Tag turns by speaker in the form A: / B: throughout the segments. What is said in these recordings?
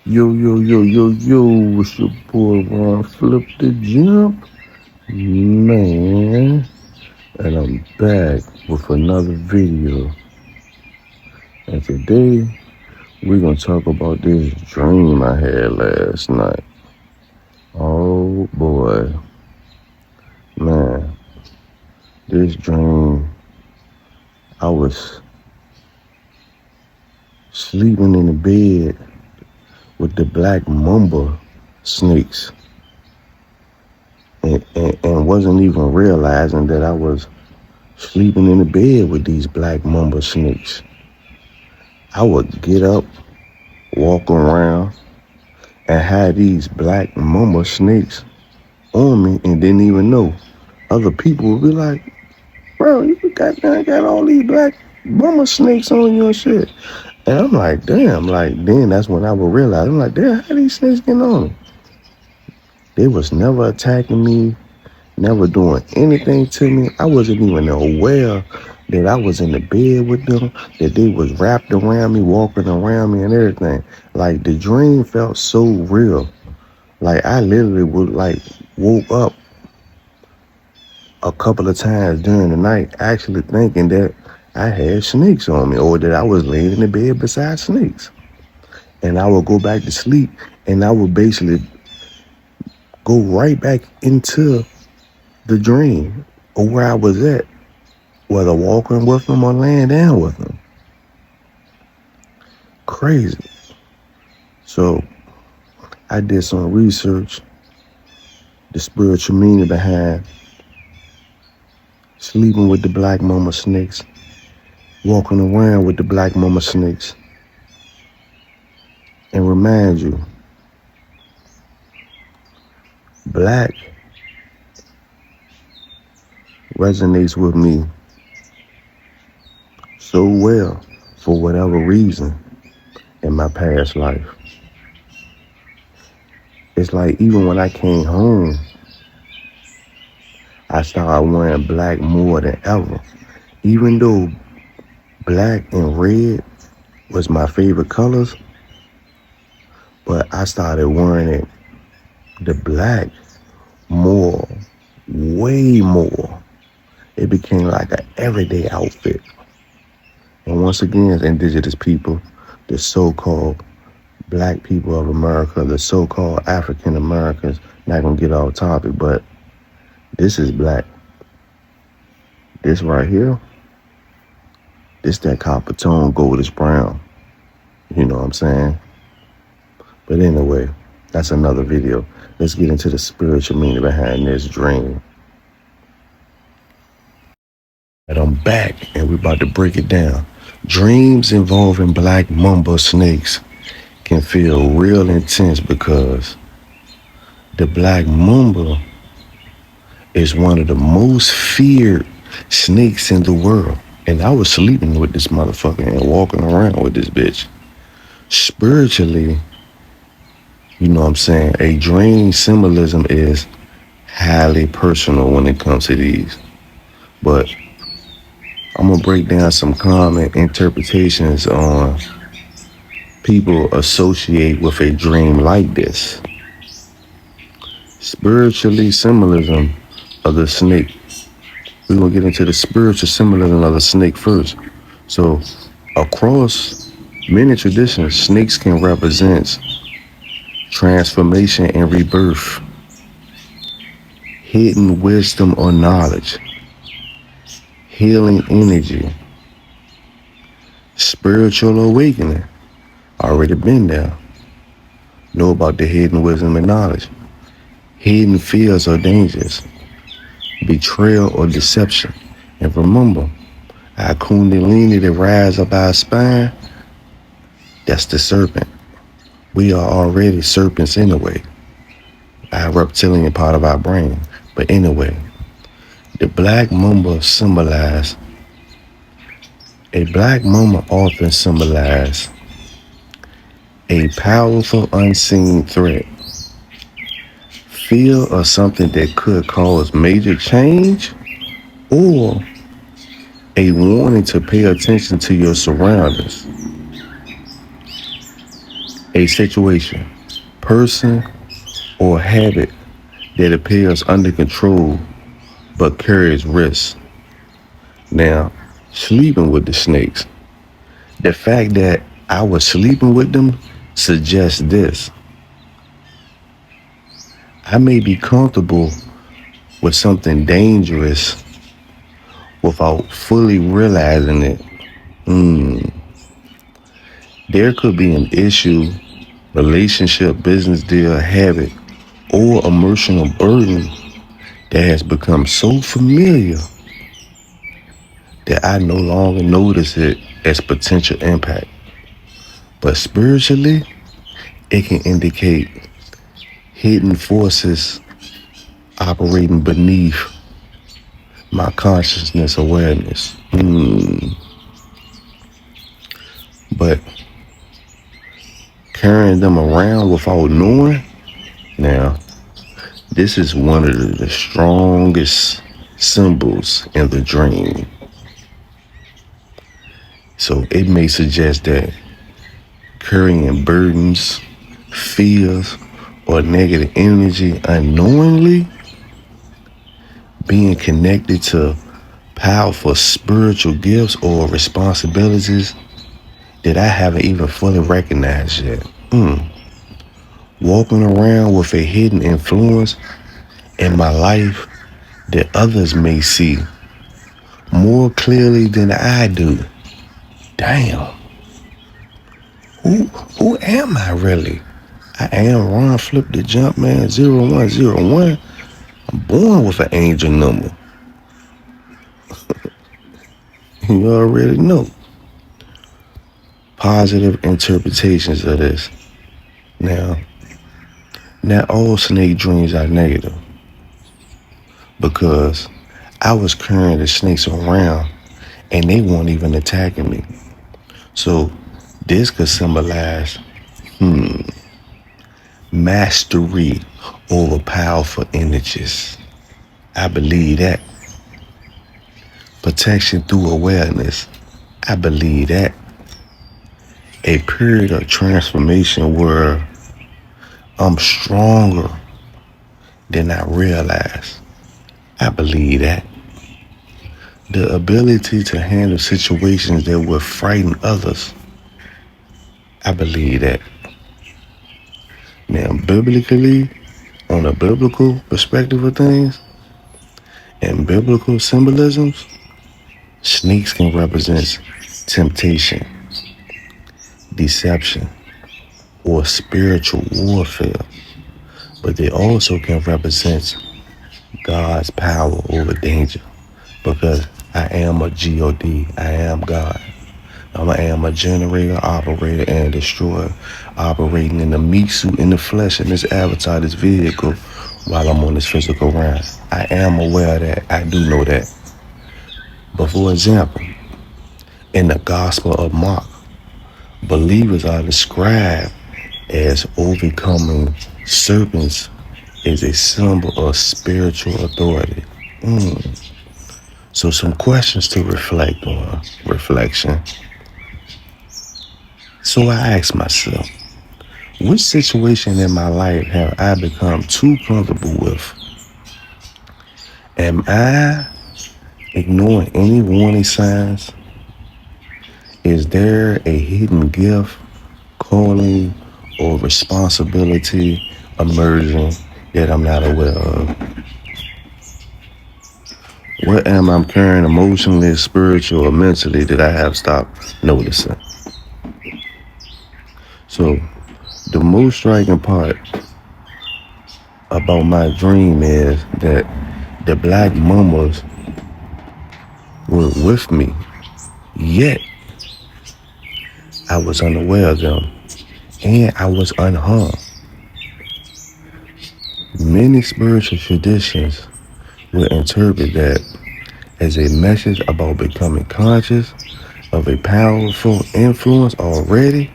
A: Yo, yo, yo, yo, yo, it's your boy Ron Flip the Jump, man, and I'm back with another video. And today, we're gonna talk about this dream I had last night. Oh boy, man, this dream, I was sleeping in the bed with the Black Mamba snakes and wasn't even realizing that I was sleeping in the bed with these Black Mamba snakes. I would get up, walk around, and had these Black Mamba snakes on me and didn't even know. Other people would be like, bro, you got all these Black Mamba snakes on you and shit. And I'm like, damn, like then that's when I would realize, I'm like, damn, how these snakes getting on me? They was never attacking me, never doing anything to me. I wasn't even aware that I was in the bed with them, that they was wrapped around me, walking around me and everything. Like the dream felt so real. Like I literally would like woke up a couple of times during the night actually thinking that I had snakes on me or that I was laying in the bed beside snakes. And I would go back to sleep and I would basically go right back into the dream or where I was at, whether walking with them or laying down with them. Crazy. So I did some research, the spiritual meaning behind sleeping with the Black Mamba snakes, walking around with the Black Mamba snakes, and remind you, black resonates with me so well for whatever reason in my past life. It's like even when I came home, I started wearing black more than ever. Even though black and red was my favorite colors, but I started wearing it, the black, more, way more. It became like an everyday outfit. And once again, as indigenous people, the so-called black people of America, the so-called African Americans, not gonna get off topic, but this is black. This right here, this that copper tone, goldish brown. You know what I'm saying? But anyway, that's another video. Let's get into the spiritual meaning behind this dream. And I'm back and we're about to break it down. Dreams involving Black Mamba snakes can feel real intense because the Black Mamba is one of the most feared snakes in the world. And I was sleeping with this motherfucker and walking around with this bitch. Spiritually, you know what I'm saying, a dream symbolism is highly personal when it comes to these. But I'm gonna break down some common interpretations on people associate with a dream like this. Spiritually, symbolism of the snake. We're gonna get into the spiritual symbolism of the snake first. So, across many traditions, snakes can represent transformation and rebirth, hidden wisdom or knowledge, healing energy, spiritual awakening. Already been there. Know about the hidden wisdom and knowledge. Hidden fears or dangers, betrayal or deception. And remember, our kundalini that rise up our spine, that's the serpent. We are already serpents anyway, our reptilian part of our brain. But anyway, the Black Mamba symbolize, a Black Mamba often symbolize a powerful unseen threat, fear of something that could cause major change, or a warning to pay attention to your surroundings. A situation, person, or habit that appears under control but carries risks. Now, sleeping with the snakes. The fact that I was sleeping with them suggests this. I may be comfortable with something dangerous without fully realizing it. Mm, there could be an issue, relationship, business deal, habit, or emotional burden that has become so familiar that I no longer notice it as potential impact. But spiritually, it can indicate hidden forces operating beneath my consciousness awareness. But carrying them around without knowing, now, this is one of the strongest symbols in the dream. So it may suggest that carrying burdens, fears, or negative energy unknowingly, being connected to powerful spiritual gifts or responsibilities that I haven't even fully recognized yet. Walking around with a hidden influence in my life that others may see more clearly than I do. Damn. Who am I really? I am Ron Flip the Jumpman 0101. I'm born with an angel number. You already know. Positive interpretations of this. Now, not all snake dreams are negative because I was carrying the snakes around and they weren't even attacking me. So this could symbolize mastery over powerful energies. I believe that. Protection through awareness. I believe that. A period of transformation where I'm stronger than I realize. I believe that. The ability to handle situations that would frighten others. I believe that. Now, biblically, on a biblical perspective of things, and biblical symbolisms, snakes can represent temptation, deception, or spiritual warfare, but they also can represent God's power over danger because I am a God. I am God. I am a generator, operator, and destroyer, operating in the meat suit, in the flesh, in this avatar, this vehicle, while I'm on this physical realm. I am aware of that. I do know that. But for example, in the Gospel of Mark, believers are described as overcoming serpents is a symbol of spiritual authority. So some questions to reflect on. Reflection. So I asked myself, which situation in my life have I become too comfortable with? Am I ignoring any warning signs? Is there a hidden gift, calling, or responsibility emerging that I'm not aware of? What am I carrying emotionally, spiritually, or mentally that I have stopped noticing? So the most striking part about my dream is that the Black Mambas were with me, yet I was unaware of them and I was unharmed. Many spiritual traditions will interpret that as a message about becoming conscious of a powerful influence already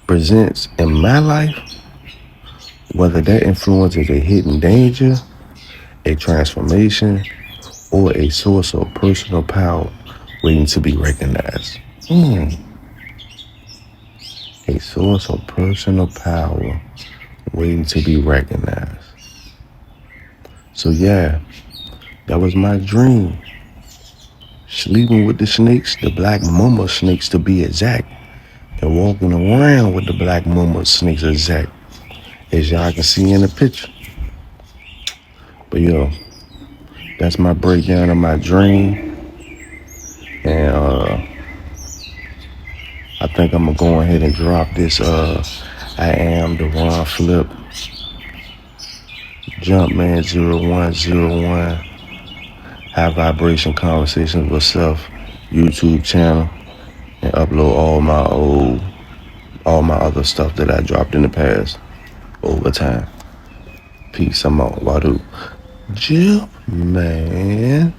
A: presents in my life, whether that influence is a hidden danger, a transformation, or a source of personal power waiting to be recognized. A a source of personal power waiting to be recognized. So yeah, that was my dream. Sleeping with the snakes, the Black Mamba snakes to be exact, and walking around with the Black Mamba snakes exact, as y'all can see in the picture. But yo, that's my breakdown of my dream, and I think I'm gonna go ahead and drop this. I am the Ron Flip Jumpman 0101 High Vibration Conversations with Self YouTube channel, and upload all my other stuff that I dropped in the past over time. Peace. I'm out. Wadu. Jip, man.